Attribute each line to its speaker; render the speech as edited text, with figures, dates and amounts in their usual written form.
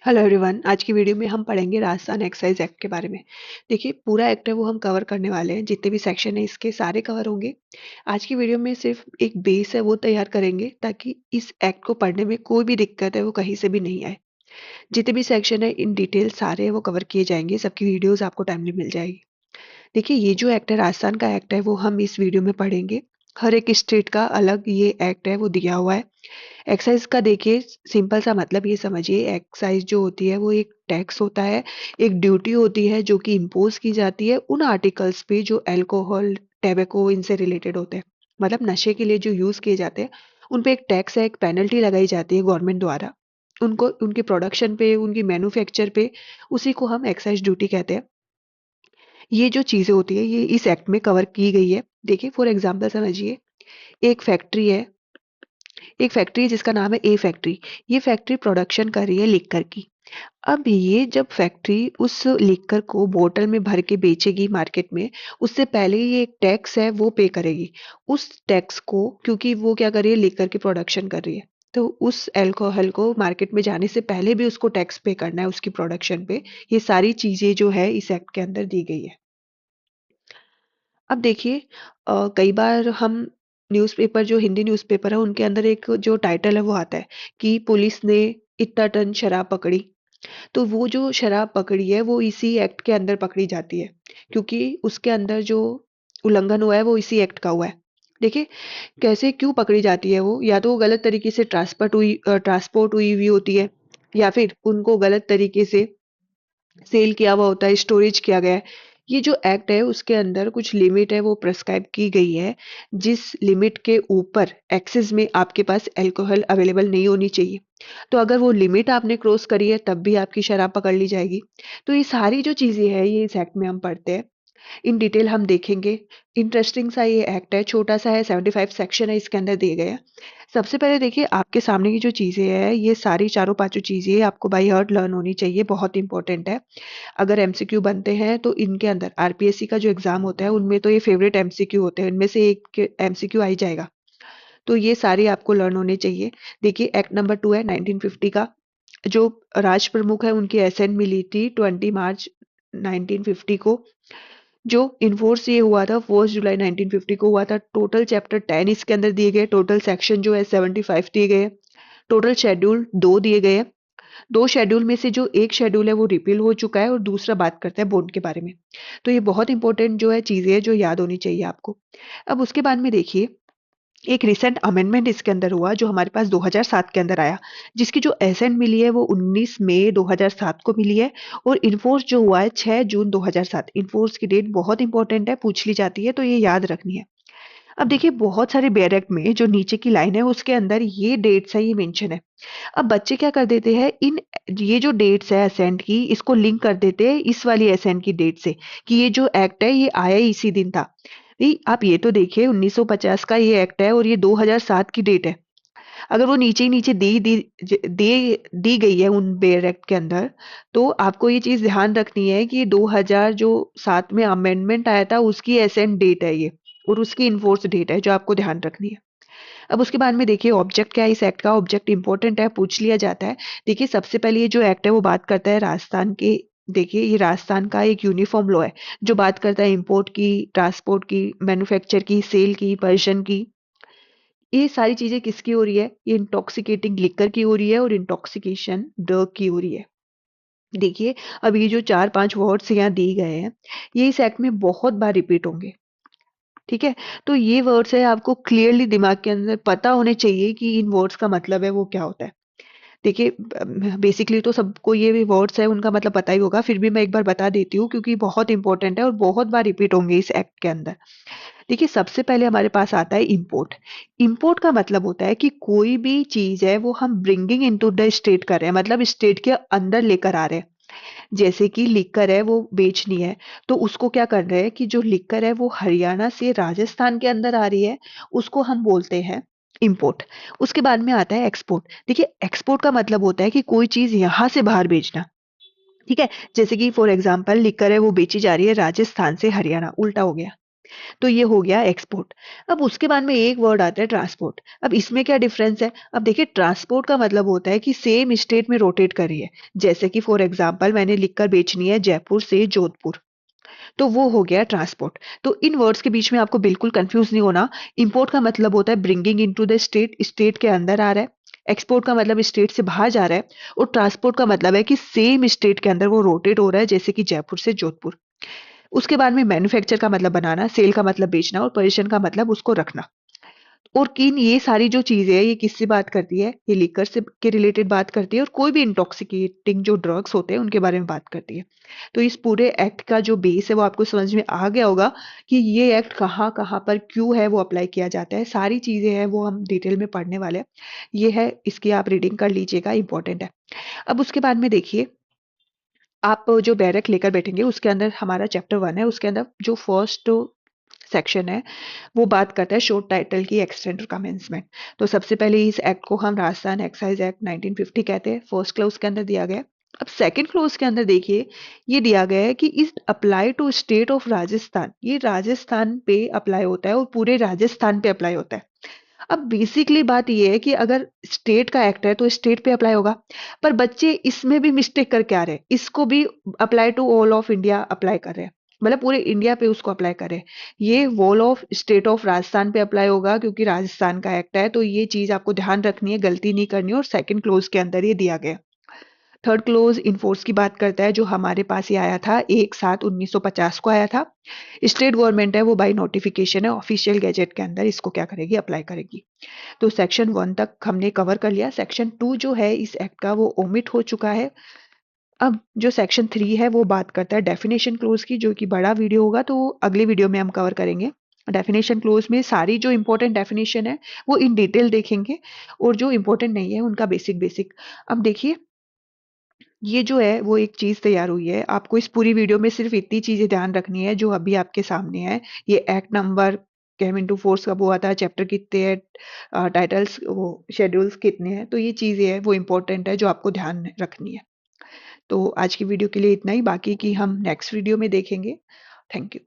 Speaker 1: Hello everyone. आज की video में हम पढ़ेंगे राजस्थान एक्साइज एक्ट के बारे में। देखिए, पूरा एक्ट है वो हम कवर करने वाले हैं। जितने भी सेक्शन है इसके सारे कवर होंगे। आज की वीडियो में सिर्फ एक बेस है वो तैयार करेंगे ताकि इस एक्ट को पढ़ने में कोई भी दिक्कत है वो कहीं से भी नहीं आए। जितने भी सेक्शन है इन डिटेल सारे वो कवर किए जाएंगे। सबकी वीडियोस आपको टाइमली मिल जाएगी। देखिए, ये जो एक्ट है राजस्थान का एक्ट है वो हम इस वीडियो में पढ़ेंगे। हर एक स्टेट का अलग ये एक्ट है वो दिया हुआ है। एक्साइज का देखिए, सिंपल सा मतलब ये समझिए, एक्साइज जो होती है वो एक टैक्स होता है, एक ड्यूटी होती है जो कि इम्पोज की जाती है उन आर्टिकल्स पे जो अल्कोहल, टैबेको इनसे रिलेटेड होते हैं। मतलब नशे के लिए जो यूज किए जाते हैं उन पे एक टैक्स है, एक पेनल्टी लगाई जाती है गवर्नमेंट द्वारा उनको, उनके प्रोडक्शन पे, उनकी मैन्युफैक्चर पे। उसी को हम एक्साइज ड्यूटी कहते हैं। ये जो चीजें होती है ये इस एक्ट में कवर की गई है। देखिए, फॉर एग्जाम्पल समझिए, एक फैक्ट्री है, जिसका नाम है ए फैक्ट्री। ये फैक्ट्री प्रोडक्शन कर रही है लिक्कर की। अब ये जब फैक्ट्री उस लिक्कर को बोतल में भर के बेचेगी मार्केट में, उससे पहले ये एक टैक्स है वो पे करेगी। उस टैक्स को, क्योंकि वो क्या कर रही है, लिक्कर की प्रोडक्शन कर रही है, तो उस अल्कोहल को मार्केट में जाने से पहले भी उसको टैक्स पे करना है उसकी प्रोडक्शन पे। ये सारी चीजें जो है इस एक्ट के अंदर दी गई है। अब देखिए, कई बार हम न्यूज़पेपर, जो हिंदी न्यूज़पेपर है उनके अंदर एक जो टाइटल है वो आता है कि पुलिस ने इतना टन शराब पकड़ी। तो वो जो शराब पकड़ी है वो इसी एक्ट के अंदर पकड़ी जाती है, क्योंकि उसके अंदर जो उल्लंघन हुआ है वो इसी एक्ट का हुआ है। देखिए, कैसे क्यों पकड़ी जाती है वो, या तो वो गलत तरीके से ट्रांसपोर्ट हुई हुई होती है, या फिर उनको गलत तरीके से सेल किया हुआ होता है, स्टोरेज किया गया है। ये जो एक्ट है उसके अंदर कुछ लिमिट है वो प्रेस्क्राइब की गई है, जिस लिमिट के ऊपर एक्सेस में आपके पास अल्कोहल अवेलेबल नहीं होनी चाहिए। तो अगर वो लिमिट आपने क्रॉस करी है तब भी आपकी शराब पकड़ ली जाएगी। तो ये सारी जो चीजें हैं ये इस एक्ट में हम पढ़ते हैं, इन डिटेल हम देखेंगे। इंटरेस्टिंग सा ये एक्ट है, छोटा सा है, 75 सेक्शन है इसके अंदर दिए गए हैं। सबसे पहले देखिए, आपके सामने की जो चीजें हैं ये सारी चारों पांचों चीजें आपको बाय हार्ट लर्न होनी चाहिए, बहुत इंपॉर्टेंट है। अगर एमसीक्यू बनते हैं तो इनके अंदर आरपीएससी का जो एग्जाम होता है उनमें तो ये फेवरेट एमसीक्यू होते हैं, इनमें से एक एमसीक्यू आ ही जाएगा। तो ये सारे आपको लर्न होने चाहिए। देखिए, एक्ट नंबर 2 है 1950 का। जो राज प्रमुख है उनकी एसेंट मिली थी 20 मार्च 1950 को। जो इन्फोर्स ये हुआ था 1 जुलाई 1950 को हुआ था। टोटल चैप्टर 10 इसके अंदर दिए गए, टोटल सेक्शन जो है 75 दिए गए, टोटल शेड्यूल 2 दिए गए हैं। 2 शेड्यूल में से जो एक शेड्यूल है वो रिपील हो चुका है और दूसरा बात करता है बॉन्ड के बारे में। तो ये बहुत इंपॉर्टेंट जो है चीजें हैं जो याद होनी चाहिए आपको। अब उसके बाद में देखिए, एक रिसेंट अमेंडमेंट इसके अंदर हुआ जो हमारे पास 2007 के अंदर आया, जिसकी जो एसेंट मिली है वो 19 मई 2007 को मिली है। और इन्फोर्स जो हुआ है 6 जून 2007। इन्फोर्स की डेट बहुत इंपॉर्टेंट है, पूछ ली जाती है, तो ये याद रखनी है। अब देखिए, बहुत सारे बेयर एक्ट में जो नीचे की लाइन है उसके अंदर ये डेट्स है, ये मेंशन है। अब बच्चे क्या कर देते हैं, इन ये जो डेट्स है असेंट की, इसको लिंक कर देते हैं इस वाली असेंट की डेट से, कि ये जो एक्ट है ये आया ही इसी दिन था। भाई आप ये तो देखिए, 1950 का ये एक्ट है और ये 2007 की डेट है। अगर वो नीचे ही नीचे दी गई है उन बेयर एक्ट के अंदर, तो आपको ये चीज ध्यान रखनी है कि 2000 जो सात में अमेंडमेंट आया था उसकी एसेंट डेट है ये, और उसकी इन्फोर्स डेट है जो आपको ध्यान रखनी है। अब उसके बाद में देखिए, ऑब्जेक्ट क्या है इस एक्ट का। ऑब्जेक्ट इंपॉर्टेंट है, पूछ लिया जाता है। देखिए, सबसे पहले ये जो एक्ट है वो बात करता है राजस्थान के। देखिए, ये राजस्थान का एक यूनिफॉर्म लॉ है जो बात करता है इंपोर्ट की, ट्रांसपोर्ट की, मैन्युफैक्चर की, सेल की, पोजीशन की। ये सारी चीजें किसकी हो रही है, ये इंटॉक्सिकेटिंग लिकर की हो रही है और इंटॉक्सिकेशन ड्रग की हो रही है। देखिए, अब ये जो चार पांच वर्ड्स यहाँ दिए गए हैं ये इस एक्ट में बहुत बार रिपीट होंगे। ठीक है, तो ये वर्ड्स है, आपको क्लियरली दिमाग के अंदर पता होने चाहिए कि इन वर्ड्स का मतलब है वो क्या होता है। देखिए, बेसिकली तो सबको ये भी वर्ड्स है उनका मतलब पता ही होगा, फिर भी मैं एक बार बता देती हूँ क्योंकि बहुत इंपॉर्टेंट है और बहुत बार रिपीट होंगे इस एक्ट के अंदर। देखिए, सबसे पहले हमारे पास आता है इंपोर्ट। इंपोर्ट का मतलब होता है कि कोई भी चीज है वो हम ब्रिंगिंग इनटू द स्टेट कर रहे हैं, मतलब स्टेट के अंदर लेकर आ रहे हैं। जैसे कि लिकर है वो बेचनी है, तो उसको क्या कर रहे हैं कि जो लिकर है वो हरियाणा से राजस्थान के अंदर आ रही है, उसको हम बोलते हैं इंपोर्ट। उसके बाद में आता है एक्सपोर्ट। देखिए, एक्सपोर्ट का मतलब होता है कि कोई चीज यहाँ से बाहर भेजना। ठीक है, जैसे कि फॉर एग्जाम्पल लिकर है वो बेची जा रही है राजस्थान से हरियाणा, उल्टा हो गया। तो ये हो गया एक्सपोर्ट। अब उसके बाद में एक वर्ड आता है ट्रांसपोर्ट। अब इसमें क्या डिफरेंस है? अब देखिए ट्रांसपोर्ट का मतलब होता है कि सेम स्टेट में रोटेट कर रही है। जैसे कि फॉर एग्जांपल मैंने लिखकर बेचनी है जयपुर से जोधपुर, तो वो हो गया ट्रांसपोर्ट। तो इन वर्ड्स के बीच में आपको बिल्कुल कंफ्यूज नहीं होना। इंपोर्ट का मतलब होता है bringing into the state, state के अंदर आ रहा है। एक्सपोर्ट का मतलब स्टेट से बाहर जा रहा है। और ट्रांसपोर्ट का मतलब है कि सेम स्टेट के अंदर वो रोटेट हो रहा है, जैसे कि जयपुर से जोधपुर। उसके बाद में मैन्युफैक्चर का मतलब बनाना, सेल का मतलब बेचना और पोजीशन का मतलब उसको रखना। और किन ये सारी जो चीजें हैं ये किससे बात करती है? ये लिकर से के रिलेटेड बात करती है और कोई भी इंटॉक्सिकेटिंग जो ड्रग्स होते हैं उनके बारे में बात करती है। तो इस पूरे एक्ट का जो बेस है वो आपको समझ में आ गया होगा कि ये एक्ट कहाँ कहाँ पर क्यों है वो अप्लाई किया जाता है। सारी चीजें हैं वो हम डिटेल में पढ़ने वाले हैं। ये है, इसकी आप रीडिंग कर लीजिएगा, इंपॉर्टेंट है। अब उसके बाद में देखिए, आप जो बैरक लेकर बैठेंगे उसके अंदर हमारा चैप्टर 1 है। उसके अंदर जो फर्स्ट सेक्शन है वो बात करता है शोर टाइटल की एक्सटेंड और कमेंसमेंट। तो सबसे पहले इस एक्ट को हम राजस्थान एक्साइज एक्ट 1950 कहते हैं। फर्स्ट क्लोज के अंदर दिया गया है। अब सेकंड क्लोज के अंदर देखिए, ये दिया गया है कि इस apply to state of Rajasthan, ये राजस्थान पे अप्लाई होता है और पूरे राजस्थान पे अप्लाई होता है। अब बेसिकली बात ये है कि अगर स्टेट का एक्ट है तो स्टेट पे अप्लाई होगा। पर बच्चे इसमें भी मिस्टेक करके आ रहे हैं, इसको भी apply to all of India apply कर रहे हैं, मतलब पूरे इंडिया पे उसको अप्लाई कर रहे हैं। ये wall of state of Rajasthan पे अप्लाई होगा क्योंकि राजस्थान का एक्ट है। तो ये चीज आपको ध्यान रखनी है, गलती नहीं करनी है। और सेकंड क्लोज के अंदर ये दिया गया। थर्ड क्लोज इनफोर्स की बात करता है, जो हमारे पास ही आया था 1/7/1950 को आया था। स्टेट गवर्नमेंट है वो बाई नोटिफिकेशन है, ऑफिशियल गैजेट के अंदर इसको क्या करेगी, अप्लाई करेगी। तो सेक्शन 1 तक हमने कवर कर लिया। सेक्शन 2 जो है इस एक्ट का वो ओमिट हो चुका है। अब जो सेक्शन 3 है वो बात करता है डेफिनेशन क्लोज की, जो कि बड़ा वीडियो होगा तो अगले वीडियो में हम कवर करेंगे। डेफिनेशन क्लोज में सारी जो इंपॉर्टेंट डेफिनेशन है वो इन डिटेल देखेंगे, और जो इंपॉर्टेंट नहीं है उनका बेसिक बेसिक। अब देखिए, ये जो है वो एक चीज तैयार हुई है। आपको इस पूरी वीडियो में सिर्फ इतनी चीजें ध्यान रखनी है जो अभी आपके सामने है। ये act number, came into force कब हुआ था, चैप्टर कितने हैं, टाइटल्स वो शेड्यूल्स कितने हैं, तो ये चीजें हैं वो इंपॉर्टेंट है जो आपको ध्यान रखनी है। तो आज की वीडियो के लिए इतना ही, बाकी की हम नेक्स्ट वीडियो में देखेंगे। Thank you.